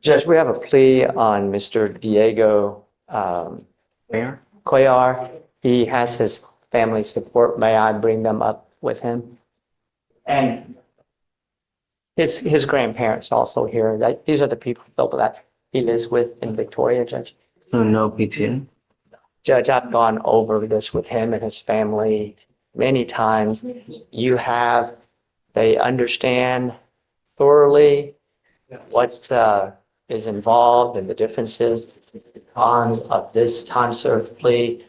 Judge, we have a plea on Mr. Diego Mayor? Cuellar. He has his family support. May I bring them up with him? And his grandparents also here. These are the people that he lives with in Victoria, Judge. No PTA. Judge, I've gone over this with him and his family many times. They understand thoroughly what is involved and the differences, the cons of this time served plea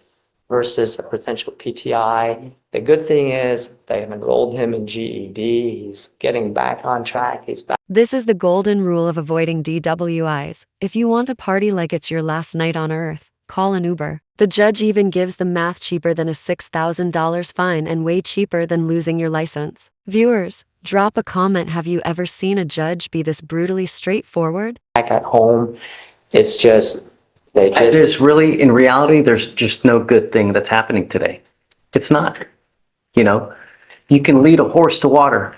versus a potential PTI. The good thing is they have enrolled him in GED. He's getting back on track. He's back. This is the golden rule of avoiding DWIs. If you want to party like it's your last night on Earth, call an Uber. The judge even gives the math cheaper than a $6,000 fine and way cheaper than losing your license. Viewers, drop a comment. Have you ever seen a judge be this brutally straightforward? Back at home, it's just, There's really, in reality, there's just no good thing that's happening today. It's not. You know, you can lead a horse to water,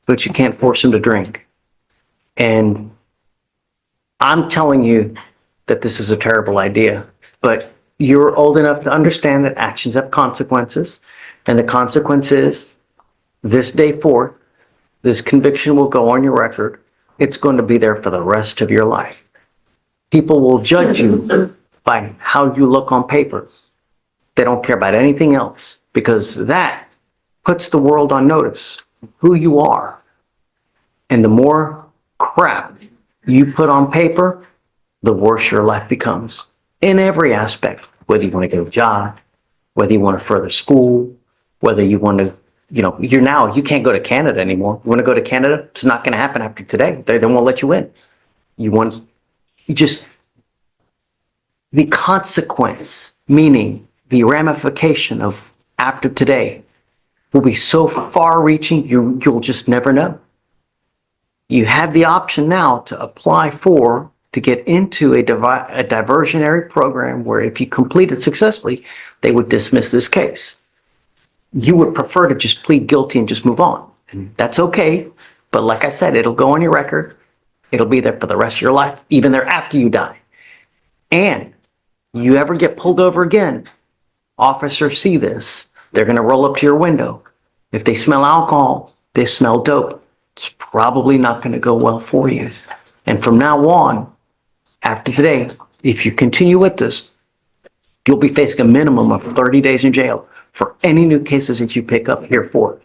but you can't force him to drink. And I'm telling you that this is a terrible idea, but you're old enough to understand that actions have consequences. And the consequence is this day forth, this conviction will go on your record. It's going to be there for the rest of your life. People will judge you by how you look on paper. They don't care about anything else because that puts the world on notice, who you are. And the more crap you put on paper, the worse your life becomes in every aspect, whether you want to get a job, whether you want to further school, whether you want to, you can't go to Canada anymore. You want to go to Canada? It's not going to happen after today. They won't let you in. The consequence, meaning the ramification of after today will be so far reaching, you'll just never know. You have the option now to apply to get into a diversionary program where if you complete it successfully, they would dismiss this case. You would prefer to just plead guilty and just move on. And that's okay. But like I said, it'll go on your record. It'll be there for the rest of your life, even there after you die. And you ever get pulled over again, officers see this. They're going to roll up to your window. If they smell alcohol, they smell dope. It's probably not going to go well for you. And from now on, after today, if you continue with this, you'll be facing a minimum of 30 days in jail for any new cases that you pick up here for.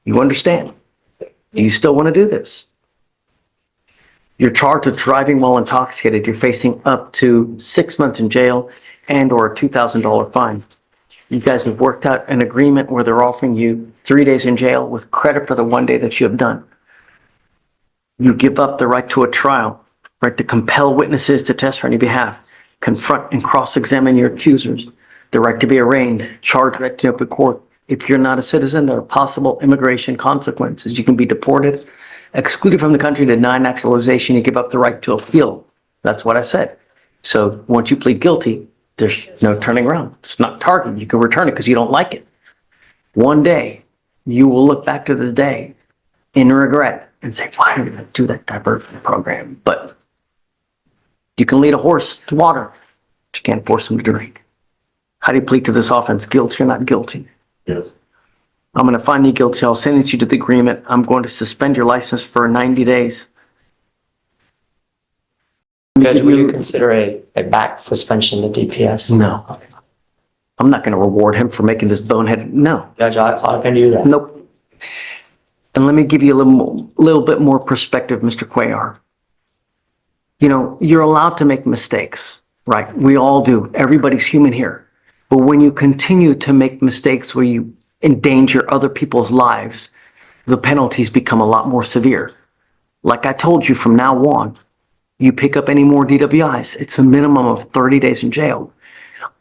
You understand? Do you still want to do this? You're charged with driving while intoxicated. You're facing up to 6 months in jail and or a $2,000 fine. You guys have worked out an agreement where they're offering you 3 days in jail with credit for the 1 day that you have done. You give up the right to a trial, right to compel witnesses to testify on your behalf, confront and cross-examine your accusers, the right to be arraigned, charged right to open court. If you're not a citizen, there are possible immigration consequences. You can be deported, excluded from the country, denied naturalization. You give up the right to appeal. That's what I said. So once you plead guilty, there's no turning around. It's not targeted. You can return it because you don't like it. One day, you will look back to the day in regret and say, why did I do that diversion program? But you can lead a horse to water, but you can't force him to drink. How do you plead to this offense? Guilty or not guilty? Yes. I'm going to find you guilty. I'll send you to the agreement. I'm going to suspend your license for 90 days. Judge, will you consider a back suspension to DPS? No. I'm not going to reward him for making this bonehead. No. Judge, I can do that. Nope. And let me give you a little bit more perspective, Mr. Cuellar. You're allowed to make mistakes, right? We all do. Everybody's human here. But when you continue to make mistakes where you endanger other people's lives, the penalties become a lot more severe. Like I told you, from now on, you pick up any more DWIs, it's a minimum of 30 days in jail.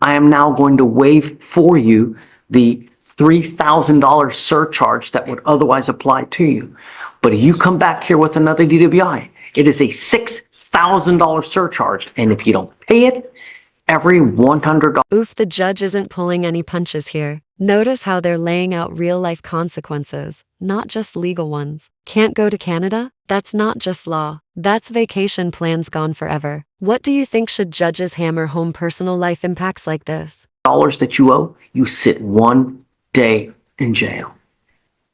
I am now going to waive for you the $3,000 surcharge that would otherwise apply to you. But if you come back here with another DWI, it is a $6,000 surcharge. And if you don't pay it, every $100. Oof, the judge isn't pulling any punches here. Notice how they're laying out real life consequences, not just legal ones. Can't go to Canada? That's not just law. That's vacation plans gone forever. What do you think should judges hammer home personal life impacts like this? Dollars that you owe, you sit 1 day in jail.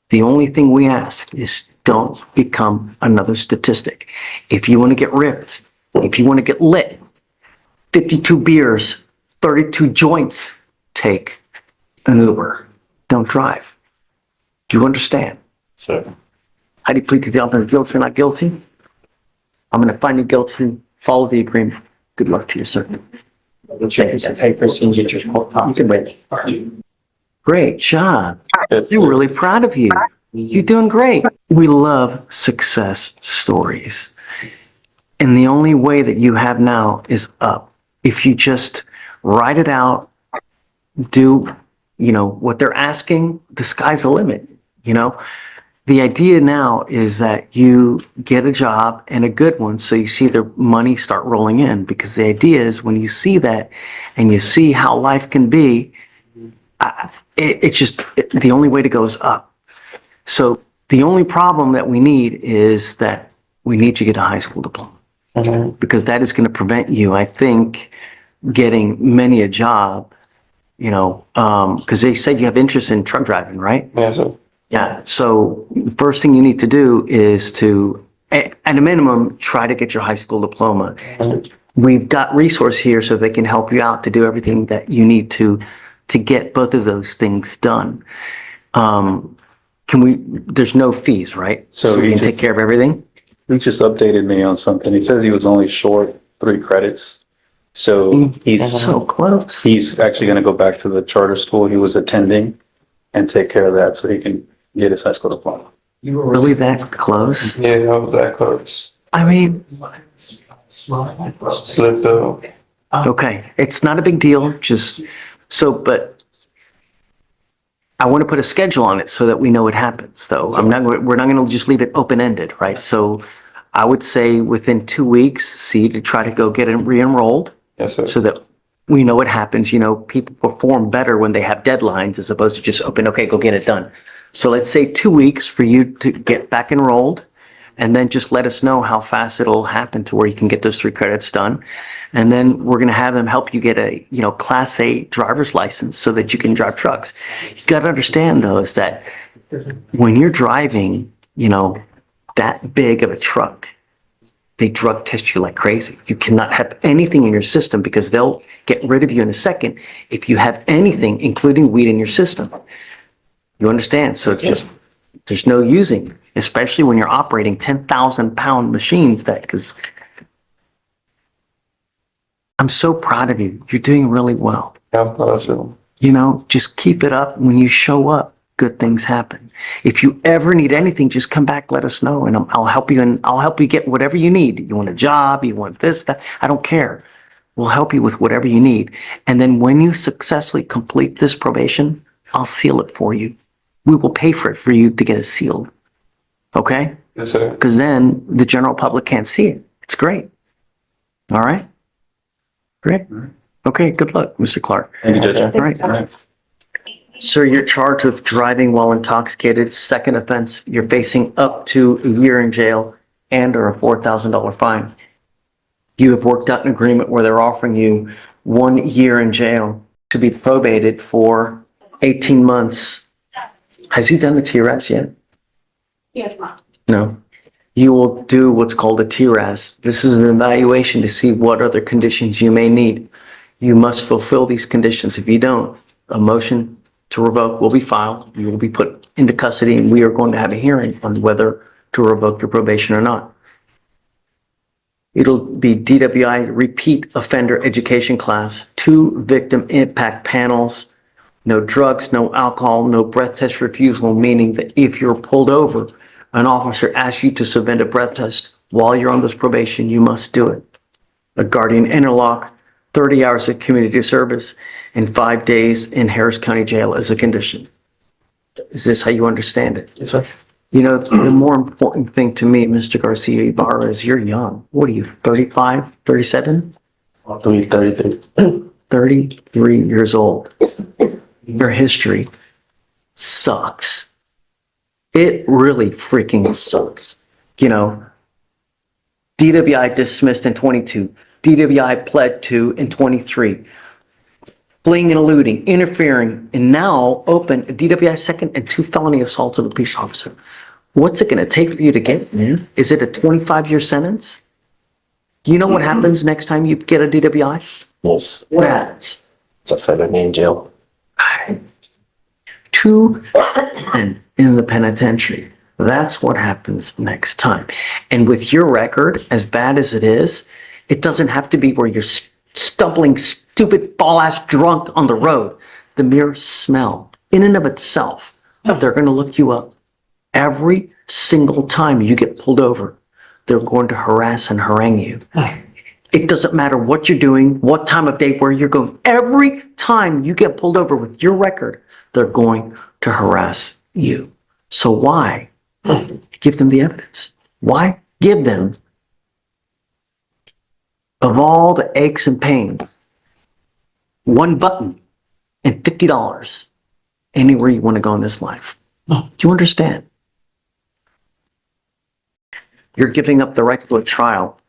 The only thing we ask is don't become another statistic. If you want to get ripped, if you want to get lit, 52 beers, 32 joints, take an Uber. Don't drive. Do you understand? Sure. How do you plead to the offense? Guilty or not guilty? I'm going to find you guilty. Follow the agreement. Good luck to you, sir. We'll check some papers and get your court. You can wait. Great job. Yes, We're sir. really proud of you. You're doing great. We love success stories. And the only way that you have now is up. If you just write it out, do, what they're asking, the sky's the limit, The idea now is that you get a job and a good one, so you see the money start rolling in, because the idea is when you see that and you see how life can be, the only way to go is up. So the only problem that we need is that we need to get a high school diploma, because that is going to prevent you, I think, getting many a job, because they said you have interest in truck driving, right? Yes, sir. Yeah. So the first thing you need to do is to, at a minimum, try to get your high school diploma. We've got resource here so they can help you out to do everything that you need to get both of those things done. There's no fees, right? So we you can just- take care of everything? He just updated me on something. He says he was only short 3 credits. So he's So close. he's actually going to go back to the charter school he was attending and take care of that so he can get his high school diploma. You were really that close? Yeah, I was that close. I mean, Slipped up. okay, it's not a big deal, but I want to put a schedule on it so that we know what happens, though. We're not going to just leave it open-ended, right? So I would say within 2 weeks, see to try to go get it re-enrolled Yes, sir. so that we know what happens. People perform better when they have deadlines as opposed to just okay, go get it done. So let's say 2 weeks for you to get back enrolled, and then just let us know how fast it'll happen to where you can get those 3 credits done. And then we're going to have them help you get a, Class A driver's license so that you can drive trucks. You got to understand, though, is that when you're driving, that big of a truck, they drug test you like crazy. You cannot have anything in your system because they'll get rid of you in a second if you have anything, including weed in your system. You understand? So it's just, there's no using, especially when you're operating 10,000-pound machines because I'm so proud of you. You're doing really well. I'm proud of Just keep it up. When you show up, good things happen. If you ever need anything, just come back, let us know, and I'll help you, and I'll help you get whatever you need. You want a job, you want this, that, I don't care. We'll help you with whatever you need. And then when you successfully complete this probation, I'll seal it for you. We will pay for it for you to get it sealed. Okay? Yes, sir. Because then the general public can't see it. It's great. All right? Great. Okay, good luck, Mr. Clark. Thank you, Judge. All right. All right. Sir, you're charged with driving while intoxicated. Second offense, you're facing up to a year in jail and or a $4,000 fine. You have worked out an agreement where they're offering you 1 year in jail to be probated for 18 months. Has he done the TRAS yet? Yes, ma'am. No. You will do what's called a TRAS. This is an evaluation to see what other conditions you may need. You must fulfill these conditions. If you don't, a motion to revoke will be filed. You will be put into custody, and we are going to have a hearing on whether to revoke your probation or not. It'll be DWI repeat offender education class, 2 victim impact panels, no drugs, no alcohol, no breath test refusal, meaning that if you're pulled over, an officer asks you to submit a breath test while you're on this probation, you must do it. A guardian interlock, 30 hours of community service, and 5 days in Harris County Jail as a condition. Is this how you understand it? Yes, sir. The more important thing to me, Mr. Garcia Ibarra, is you're young. What are you, 35, 37? 33. 33 years old. your history sucks. It really freaking sucks. You know, DWI dismissed in 22, DWI pled to in 23, fleeing and eluding, interfering, and now open a DWI second and 2 felony assaults of a police officer. What's it going to take for you to get, man? Is it a 25-year sentence? Do you know what happens next time you get a DWI? Yes, What happens? it's a felony in jail. 2 and in the penitentiary. That's what happens next time. And with your record, as bad as it is, it doesn't have to be where you're stumbling, stupid, fall-ass drunk on the road. The mere smell, in and of itself, they're going to look you up. Every single time you get pulled over, they're going to harass and harangue you. It doesn't matter what you're doing, what time of day, where you're going. Every time you get pulled over with your record, they're going to harass you. So why give them the evidence? Why give them, of all the aches and pains, one button and $50 anywhere you want to go in this life? Do you understand? You're giving up the right to go to trial,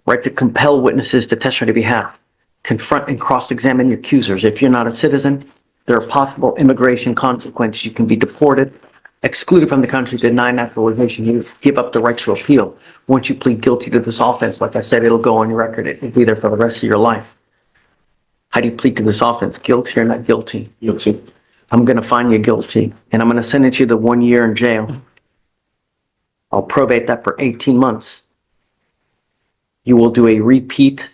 right to compel witnesses to testify on your behalf, confront and cross-examine your accusers. If you're not a citizen, there are possible immigration consequences. You can be deported, excluded from the country, denied naturalization. You give up the right to appeal. Once you plead guilty to this offense, like I said, it'll go on your record. It'll be there for the rest of your life. How do you plead to this offense? Guilty or not guilty? Guilty. I'm going to find you guilty, and I'm going to sentence you to 1 year in jail. I'll probate that for 18 months. You will do a repeat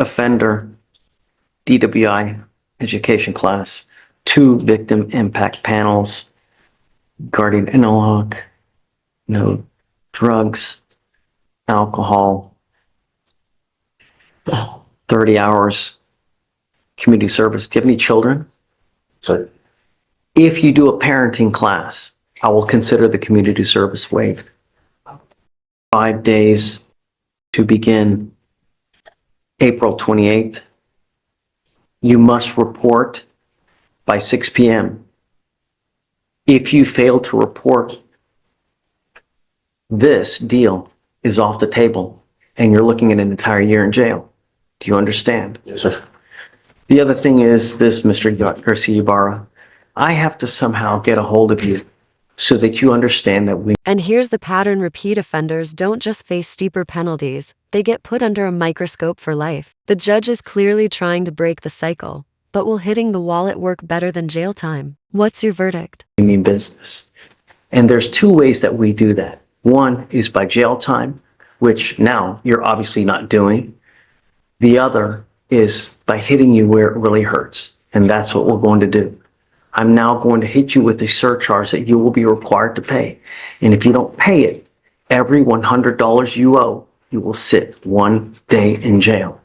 offender DWI education class, 2 victim impact panels, guardian analog, no drugs, alcohol, 30 hours community service. Do you have any children? So, If you do a parenting class, I will consider the community service waived. 5 days to begin April 28th. You must report by 6 p.m. If you fail to report, this deal is off the table and you're looking at an entire year in jail. Do you understand? yes, sir. The other thing is this, Mr. Garcia Ibarra, I have to somehow get a hold of you so that you understand that we And here's the pattern: repeat offenders don't just face steeper penalties, they get put under a microscope for life. The judge is clearly trying to break the cycle, but will hitting the wallet work better than jail time? What's your verdict? mean business. And there's 2 ways that we do that. One is by jail time, which now you're obviously not doing. The other is by hitting you where it really hurts. And that's what we're going to do. I'm now going to hit you with a surcharge that you will be required to pay. And if you don't pay it, every $100 you owe, you will sit 1 day in jail.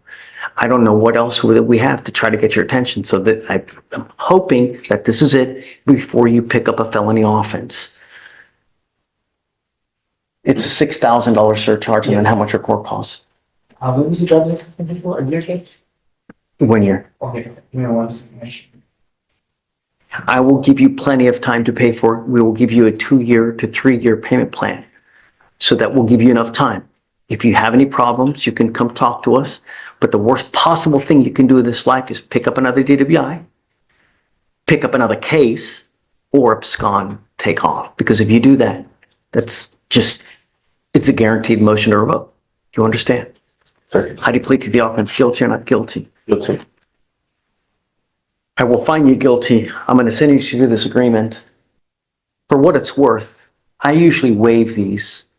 I don't know what else we have to try to get your attention, so that I'm hoping that this is it before you pick up a felony offense. It's a $6,000 surcharge, and then how much your court costs? What was the driver's license before? A year case? 1 year. Okay, give me one second. I will give you plenty of time to pay for it. We will give you a 2-year to 3-year payment plan. So that will give you enough time. If you have any problems, you can come talk to us. But the worst possible thing you can do in this life is pick up another DWI, pick up another case, or abscond, take off. Because if you do that, that's just, it's a guaranteed motion to revoke. You understand? Sir. How do you plead to the offense? Guilty or not guilty? Guilty. I will find you guilty. I'm going to send you to this agreement. For what it's worth, I usually waive these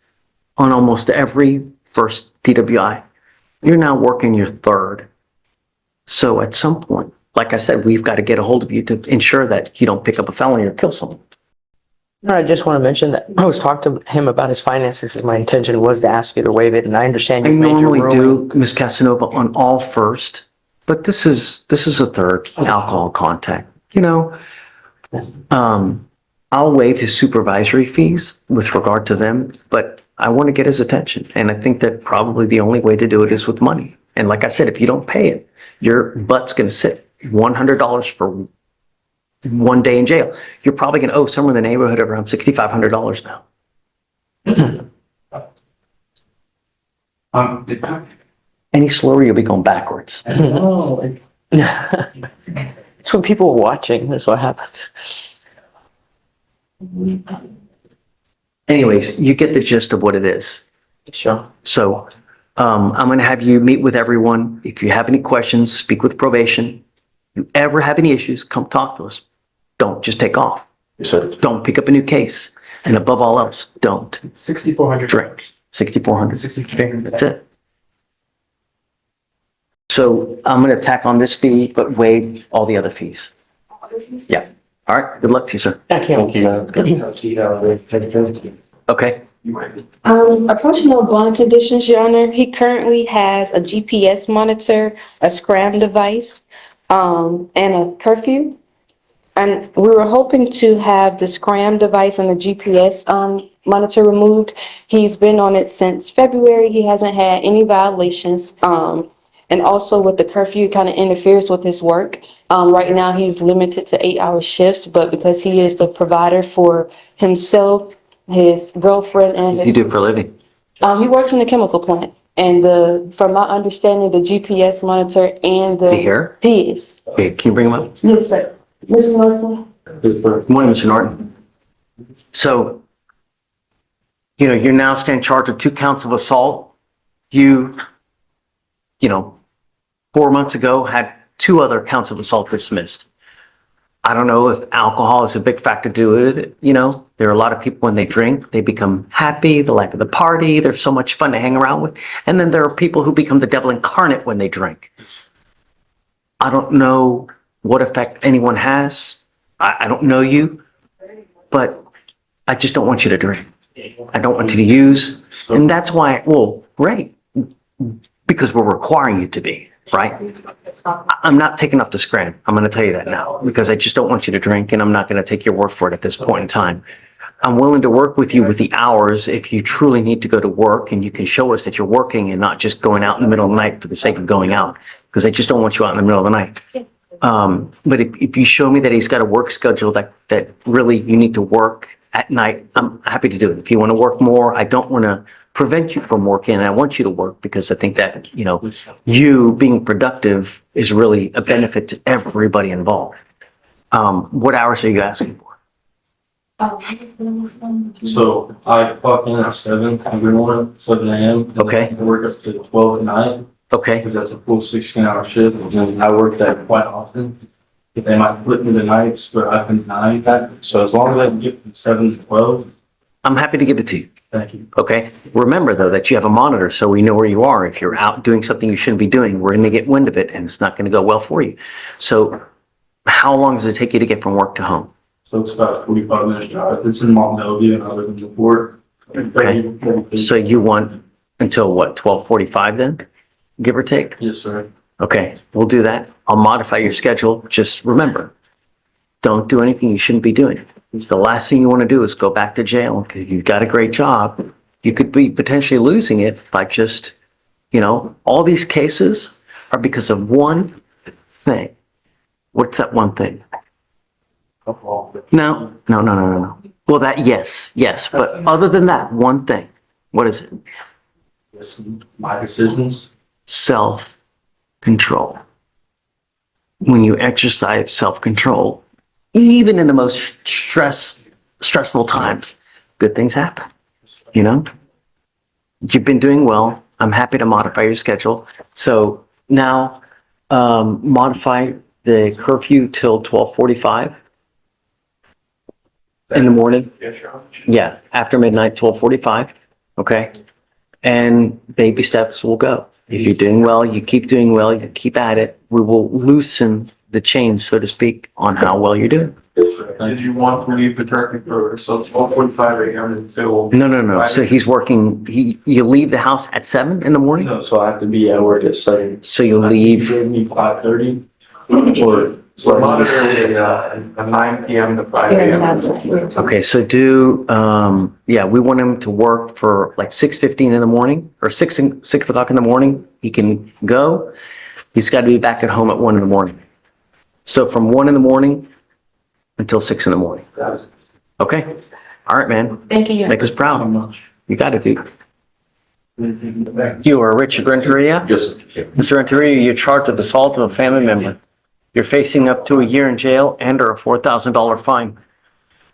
on almost every first DWI. You're now working your 3rd. So at some point, like I said, we've got to get a hold of you to ensure that you don't pick up a felony or kill someone. No, I just want to mention that I was talking to him about his finances, and my intention was to ask you to waive it, and I understand I you've made your normally ruling. do, Ms. Casanova, on all first, but this is a 3rd alcohol contact. You know, I'll waive his supervisory fees with regard to them, but I want to get his attention. And I think that probably the only way to do it is with money. And like I said, if you don't pay it, your butt's going to sit $100 for one day in jail. You're probably going to owe somewhere in the neighborhood of around $6,500 now. Any slower, you'll be going backwards. Oh, It's when people are watching, that's what happens. Anyways, you get the gist of what it is. Sure. So I'm going to have you meet with everyone. If you have any questions, speak with probation. If you ever have any issues, come talk to us. Don't just take off. Yes, sir. Don't pick up a new case. And above all else, don't $6,400. drink. 6,400. 6,400. That's it. So I'm going to tack on this fee, but waive all the other fees. Yeah. All right. Good luck to you, sir. Thank you. Okay. Approaching no bond conditions, Your Honor. He currently has a GPS monitor, a scram device, and a curfew. And we were hoping to have the scram device and the GPS, monitor removed. He's been on it since February. He hasn't had any violations. And also with the curfew, kind of interferes with his work. Right now, he's limited to 8-hour shifts, but because he is the provider for himself, his girlfriend, and What do you do for a living? he works in the chemical plant. And from my understanding, the GPS monitor and the. Is he here? He is. Okay, can you bring him up? Yes, sir. Mr. Norton? Good morning, Mr. Norton. So, you're now stand charged with 2 counts of assault. You 4 months ago had 2 other counts of assault dismissed. I don't know if alcohol is a big factor to do with it. There are a lot of people when they drink, they become happy, the life of the party, they're so much fun to hang around with. And then there are people who become the devil incarnate when they drink. I don't know what effect anyone has. I don't know you, but I just don't want you to drink. I don't want you to use. And that's why, great, because we're requiring you to be, right? I'm not taking off the scram. I'm going to tell you that now, because I just don't want you to drink, and I'm not going to take your word for it at this point in time. I'm willing to work with you with the hours if you truly need to go to work and you can show us that you're working and not just going out in the middle of the night for the sake of going out, because I just don't want you out in the middle of the night. But if you show me that he's got a work schedule that really you need to work at night, I'm happy to do it. If you want to work more, I don't want to prevent you from working. I want you to work because I think that, you being productive is really a benefit to everybody involved. What hours are you asking for? So I clock in at 7 every morning, 7 a.m. Okay. I work up to 12 at night Okay. because that's a full 16-hour shift. And then I work that quite often. If they might flip me the nights, but I've been 9. So as long as I can get from 7 to 12, I'm happy to give it to you. thank you. Okay. Remember though, that you have a monitor so we know where you are. If you're out doing something you shouldn't be doing, we're going to get wind of it and it's not going to go well for you. So how long does it take you to get from work to home? So it's about a 45-minute drive. It's in Montelvia and I live in Newport. Okay. So you want until what, 12:45 then, give or take? Yes, sir. Okay, we'll do that. I'll modify your schedule. Just remember, don't do anything you shouldn't be doing. The last thing you want to do is go back to jail because you've got a great job. You could be potentially losing it by just, all these cases are because of one thing. What's that one thing? No. Well, yes. But other than that one thing, what is it? Yes, my decisions. Self-control. When you exercise self-control, even in the most stressful times, good things happen. You've been doing well. I'm happy to modify your schedule. So now, modify the curfew till 12:45 in the morning. Yeah, after midnight, 12:45. Okay. And baby steps will go. If you're doing well, you keep doing well, you keep at it. We will loosen the chains, so to speak, on how well you're doing. Did you want to leave the turkey for, so 12:45 a.m. until? No. So he's working, you leave the house at 7 in the morning? No, so I have to be at work at 7. So you'll leave, Give me 5:30 or. So monitoring a 9 p.m. to 5 a.m. okay, so we want him to work for like 6:15 in the morning or 6 o'clock in the morning. He can go. He's got to be back at home at 1 in the morning. So from 1 in the morning until 6 in the morning. Okay? All right, man. Thank you. Make us proud. You got it, dude. You are Richard Renteria? Yes, sir. Mr. Renteria, you're charged with assault of a family member. You're facing up to a year in jail and/or a $4,000 fine.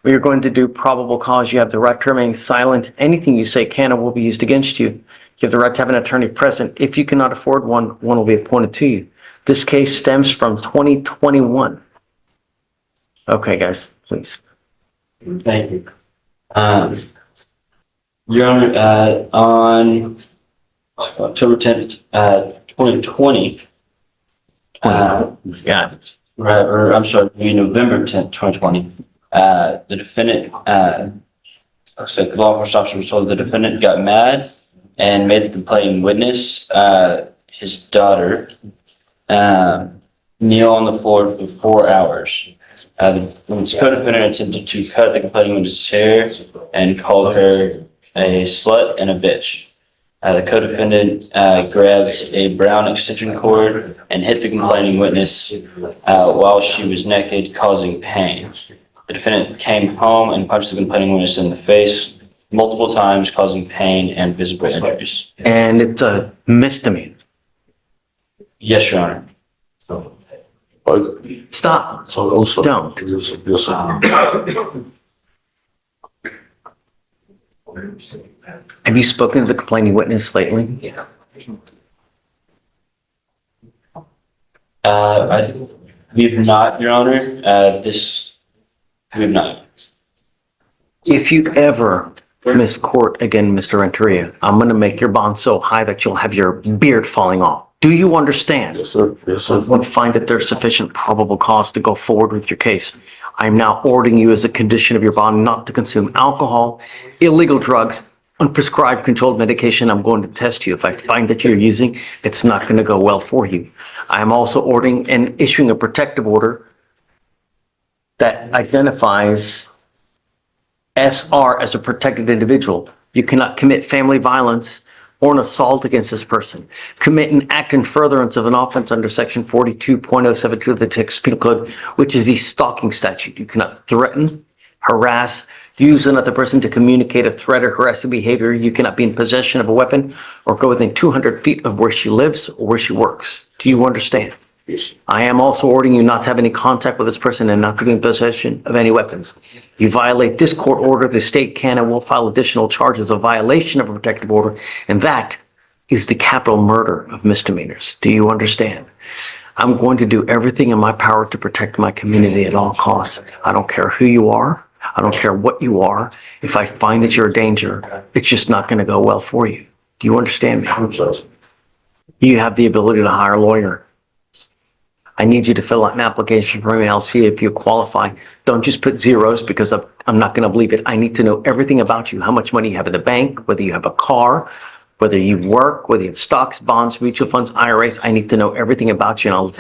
What you're going to do, probable cause, you have the right to remain silent. Anything you say can and will be used against you. You have the right to have an attorney present. If you cannot afford one, one will be appointed to you. This case stems from 2021. Okay, guys, please. Thank you. Your Honor, on October 10th, 2020, Yeah. right, or I'm sorry, November 10th, 2020, the defendant, looks like law enforcement officer was told the defendant got mad and made the complaining witness, his daughter, kneel on the floor for 4 hours. The co-defendant attempted to cut the complaining witness's hair and called her a slut and a bitch. The co-defendant grabbed a brown extension cord and hit the complaining witness while she was naked, causing pain. The defendant came home and punched the complaining witness in the face multiple times, causing pain and visible injuries. And it's a misdemeanor. Yes, Your Honor. Stop. So also. Don't. Yes, sir. Have you spoken to the complaining witness lately? We have not, Your Honor. We have not. If you ever miss court again, Mr. Renteria, I'm going to make your bond so high that you'll have your beard falling off. Do you understand? Yes, sir. Yes, sir. Would find that there's sufficient probable cause to go forward with your case. I am now ordering you as a condition of your bond not to consume alcohol, illegal drugs, unprescribed controlled medication. I'm going to test you. If I find that you're using, it's not going to go well for you. I am also ordering and issuing a protective order that identifies SR as a protected individual. You cannot commit family violence or an assault against this person. Commit an act in furtherance of an offense under section 42.072 of the Texas Penal Code, which is the stalking statute. You cannot threaten, harass, use another person to communicate a threat or harassing behavior. You cannot be in possession of a weapon or go within 200 feet of where she lives or where she works. Do you understand? Yes. I am also ordering you not to have any contact with this person and not to be in possession of any weapons. You violate this court order, the state can and will file additional charges of violation of a protective order, and that is the capital murder of misdemeanors. Do you understand? I'm going to do everything in my power to protect my community at all costs. I don't care who you are. I don't care what you are. If I find that you're a danger, it's just not going to go well for you. Do you understand me? You have the ability to hire a lawyer. I need you to fill out an application for me. I'll see if you qualify. Don't just put zeros because I'm not going to believe it. I need to know everything about you, how much money you have in the bank, whether you have a car, whether you work, whether you have stocks, bonds, mutual funds, IRAs. I need to know everything about you, and I'll